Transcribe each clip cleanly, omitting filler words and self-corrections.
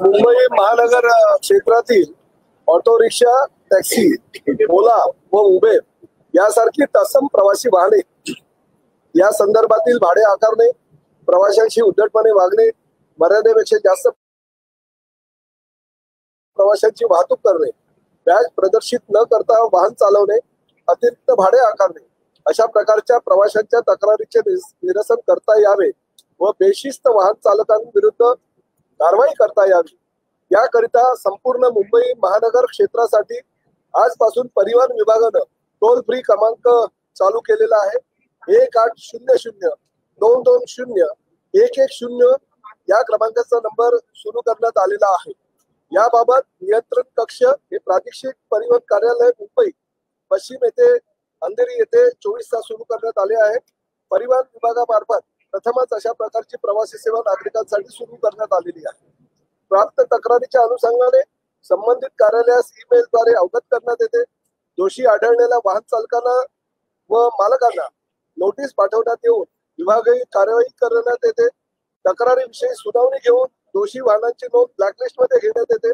मुंबई महानगर क्षेत्रातील auto rickshaw, taxi, ओला व उबेर यासारखी तत्सम प्रवासी वाहने या संदर्भातील भाडे आकारणे, प्रवाशांशी उद्धटपणे वागणे, मर्यादेपेक्षा जास्त प्रवाशांची वाहतूक करणे, व्याज प्रदर्शित न करता वाहन चालवणे, अतिरिक्त भाडे आकारणे अशा प्रकारच्या प्रवाशांच्या तक्रारीचे निरसन करता यावे व बेशिस्त वाहन चालकांविरुद्ध कारवाई करता यावी याकरिता संपूर्ण मुंबई महानगर क्षेत्रासाठी आजपासून परिवहन विभागानं टोल फ्री क्रमांक चालू केलेला आहे. 1800-220-110 या क्रमांकाचा नंबर सुरू करण्यात आलेला आहे. याबाबत नियंत्रण कक्ष हे प्रादेशिक परिवहन कार्यालय मुंबई पश्चिम येथे अंधेरी येथे 24 तास सुरू करण्यात आले आहे. परिवहन विभागामार्फत प्रथमच अशा प्रकारची प्रवासी सेवा नागरिकांसाठी सुरू करण्यात आलेली आहे. प्राप्त तक्रारीच्या अनुषंगाने संबंधित कार्यालयास ईमेलद्वारे अवगत करण्यात येते. दोषी आढळलेल्या वाहन चालकांना व मालकांना नोटीस पाठवण्यात येऊन विभागीय कार्यवाही करण्यात येते. तक्रारीविषयी सुनावणी घेऊन दोषी वाहनांची नोंद ब्लॅकलिस्ट मध्ये घेण्यात येते.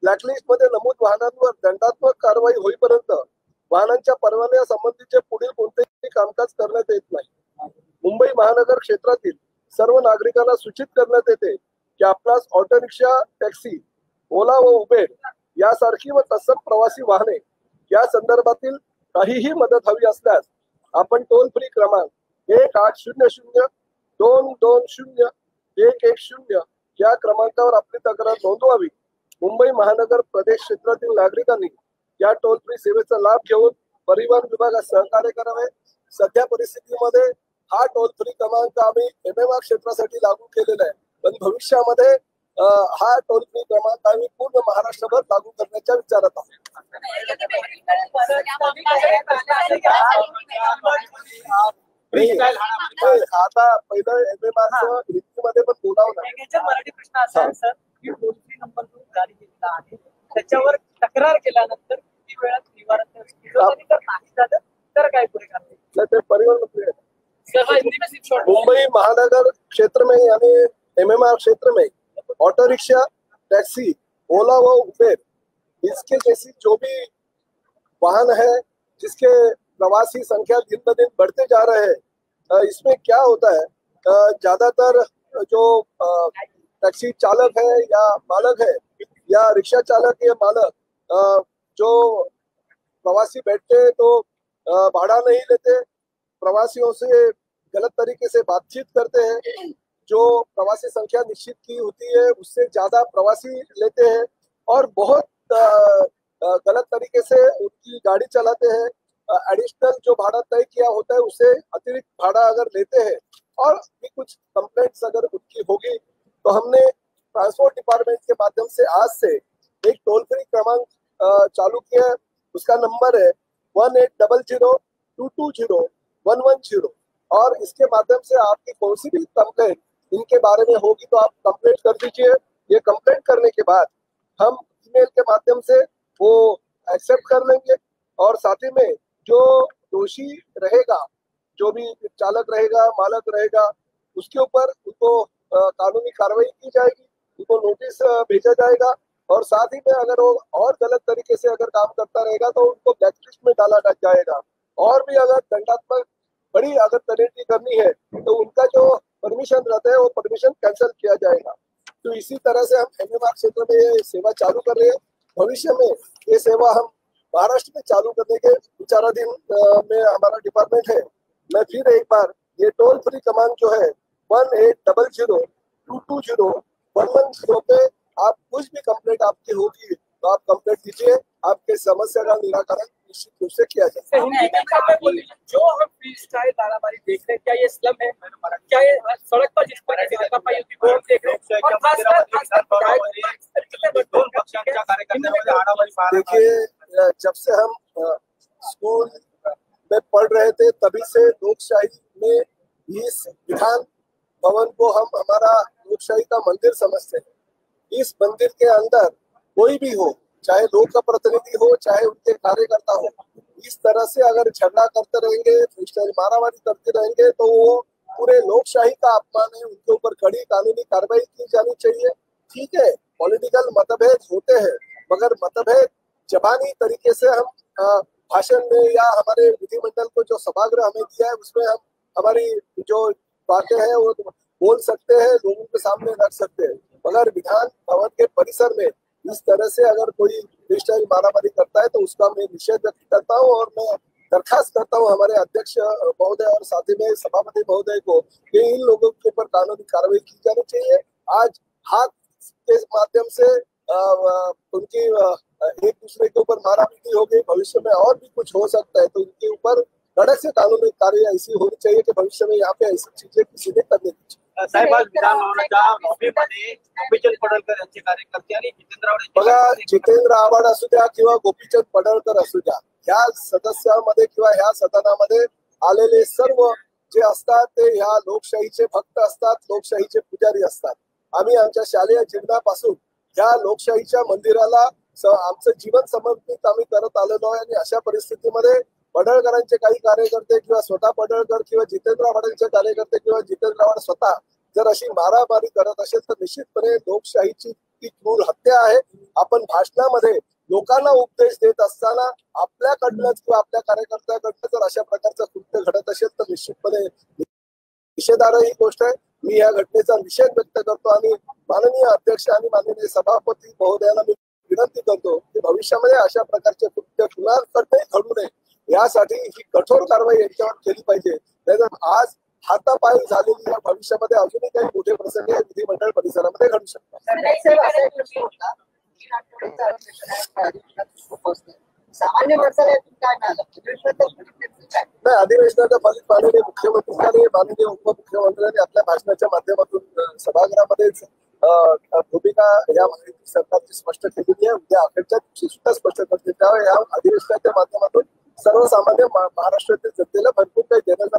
ब्लॅकलिस्ट मध्ये नमूद वाहनांवर दंडात्मक कारवाई होईपर्यंत वाहनांच्या परवान्यासंबंधीचे पुढील कोणतेही कामकाज करण्यात येत नाही. मुंबई महानगर क्षेत्रातील सर्व नागरिकांना सूचित करण्यात येते की आपणास ऑटो रिक्षा, टॅक्सी, ओला व उबेर यासारखी व तत्सम प्रवासी वाहने या संदर्भातील काहीही मदत हवी असल्यास आपण टोल फ्री क्रमांक 1800-220-110 या क्रमांकावर आपली तक्रार नोंदवावी. मुंबई महानगर प्रदेश क्षेत्रातील नागरिकांनी या टोल फ्री सेवेचा लाभ घेऊन परिवहन विभागास सहकार्य करावे. सध्या परिस्थितीमध्ये हा टोल फ्री क्रमांक आम्ही MMR क्षेत्रासाठी लागू केलेला आहे, पण भविष्यामध्ये हा टोल फ्री क्रमांक आम्ही पूर्ण महाराष्ट्रभर लागू करण्याच्या विचारात आहोत. आता पहिलं MMR हिंदीमध्ये पण बोलावं लागेल. मराठी प्रश्न असा आहे सर की टोल फ्री नंबर जारी केलेला आहे, त्याच्यावर तक्रार केल्यानंतर किती वेळात निवारण नाही झालं तर काय पुढे करते ते परिवहन मंत्री है. मुंबई महानगर क्षेत्र में यानी MMR क्षेत्र में ऑटो रिक्शा, टैक्सी, ओला व उबेर इसके जैसी जो भी वाहन है जिसके प्रवासी संख्या दिन ब दिन बढ़ते जा रहे हैं, इसमें क्या होता है, ज्यादातर जो टैक्सी चालक है या मालक है या रिक्शा चालक या मालक जो प्रवासी बैठते तो भाड़ा नहीं लेते, प्रवासियों से गलत तरीके से बातचीत करते हैं, जो प्रवासी संख्या निश्चित की होती है उससे ज्यादा प्रवासी लेते हैं और बहुत गलत तरीके से उनकी गाड़ी चलाते हैं. एडिशनल जो भाड़ा तय किया होता है उससे अतिरिक्त भाड़ा अगर लेते हैं और भी कुछ कंप्लेंट्स अगर उनकी होगी तो हमने ट्रांसपोर्ट डिपार्टमेंट के माध्यम से आज से एक टोल फ्री क्रमांक चालू किया है. उसका नंबर है 1800-220-110 और इसके माध्यम से आपकी कौन सी भी कंप्लेंट इनके बारे में होगी तो आप कंप्लेंट कर दीजिए. ये कंप्लेंट करने के बाद हम ईमेल के माध्यम से वो एक्सेप्ट कर लेंगे और साथ ही में जो दोषी रहेगा, जो भी चालक रहेगा, मालक रहेगा, उसके ऊपर उनको कानूनी कार्रवाई की जाएगी, उनको नोटिस भेजा जाएगा और साथ ही में अगर वो और गलत तरीके से अगर काम करता रहेगा तो उनको ब्लैकलिस्ट में डाला जाएगा और भी अगर दंडात्मक बड़ी अगर पेनल्टी करनी है तो उनका जो परमिशन रहता है वो परमिशन कैंसिल किया जाएगा. तो इसी तरह से हम MMR क्षेत्र में ये सेवा चालू कर रहे हैं. भविष्य में ये सेवा हम महाराष्ट्र में चालू करने के विचाराधीन में हमारा डिपार्टमेंट है. मैं फिर एक बार ये टोल फ्री क्रमांक जो है 1800-220-110 पे आप कुछ भी कंप्लेंट आपकी होगी तो आप कंप्लेंट दीजिए, आपके समस्या का निराकरण निश्चित रूप से किया जाए. जो हम फ्री स्टाइल मारामारी देख रहे हैं, क्या ये स्लम है, क्या ये सड़क पर जिस तरह से हाथापाई होती है वो हम देख रहे हैं? देखिए, जब से हम स्कूल में पढ़ रहे थे तभी से लोकशाही में इस विधान भवन को हम हमारा लोकशाही का मंदिर समझते हैं. इस मंदिर के अंदर कोई भी हो, चाहे लोक का प्रतिनिधि हो चाहे उनके कार्यकर्ता हो, इस तरह से अगर झगड़ा करते रहेंगे, मारामारी करते रहेंगे तो वो पूरे लोकशाही का अपमान है. उनके ऊपर कड़ी कानूनी कार्रवाई की जानी चाहिए ठीक है, पॉलिटिकल मतभेद होते हैं, मगर मतभेद जबानी तरीके से हम भाषण में या हमारे विधिमंडल को जो सभागृह हमें दिया है उसमें हम हमारी जो बातें हैं वो बोल सकते हैं, लोगों के सामने रख सकते हैं, मगर विधान भवन के परिसर में इस तरह से अगर कोई फ्रीस्टाइल मारामारी करता है तो उसका मैं निषेध व्यक्त करता हूँ और मैं दरखास्त करता हूँ हमारे अध्यक्ष महोदय और साथ ही में सभापति महोदय को कि इन लोगों के ऊपर कानूनी कार्रवाई की जानी चाहिए। आज हाथ के माध्यम से उनकी एक दूसरे के ऊपर मारामारी हो गई, भविष्य में और भी कुछ हो सकता है, तो इनके ऊपर कड़क से कानूनी कार्रवाई ऐसी होनी चाहिए कि भविष्य में यहाँ पे ऐसी चीजें किसी ने करने दी। साहेब, आज विधान भवनाच्या लॉबीमध्ये गोपीचंद पडळकर यांचे कार्यकर्ते आणि जितेंद्र आव्हाड बघा, जितेंद्र आव्हाड असू द्या किंवा गोपीचंद पडळकर असू द्या, ह्या सदस्यामध्ये किंवा ह्या सदनामध्ये आलेले सर्व जे असतात ते ह्या लोकशाहीचे भक्त असतात, लोकशाहीचे पुजारी असतात। आम्ही आमच्या शालेय जीवनापासून ह्या लोकशाहीच्या मंदिराला आमचं जीवन समर्पित आम्ही करत आलेलो आहे आणि अशा परिस्थितीमध्ये पडळकरांचे काही कार्यकर्ते किंवा स्वतः पडळकर किंवा जितेंद्र आव्हाडांचे कार्यकर्ते किंवा जितेंद्र आव्हाड स्वतः जर अशी मारामारी करत असेल तर निश्चितपणे लोकशाहीची ती क्रूर हत्या आहे। आपण भाषणामध्ये लोकांना उपदेश देत असताना आपल्याकडनंच किंवा आपल्या कार्यकर्त्याकडनं जर अशा प्रकारचं कृत्य घडत असेल तर निश्चितपणे निषेधार्ह ही गोष्ट आहे। मी या घटनेचा निषेध व्यक्त करतो आणि माननीय अध्यक्ष आणि माननीय सभापती महोदयांना मी विनंती करतो की भविष्यामध्ये अशा प्रकारचे कृत्य पुन्हा घडू नये यासाठी ही कठोर कारवाई यांच्यावर केली पाहिजे। नाहीतर आज हातापायी झालेली या भविष्यामध्ये अजूनही काही मोठे प्रसंग विधिमंडळ परिसरामध्ये घडू शकतात। सामान्य माणसाला काय नाही, अधिवेशनाच्या फलित माननीय मुख्यमंत्र्यांनी माननीय उपमुख्यमंत्र्यांनी आपल्या भाषणाच्या माध्यमातून सभागृहामध्येच भूमिका या महायुती सरकारची स्पष्ट केलेली आहे। उद्या अखेरच्या दिवशी सुद्धा स्पष्ट करते, त्यावेळी या अधिवेशनाच्या माध्यमातून सर्वसामान्य महाराष्ट्रातील जनतेला भरपूर काही देण्याचा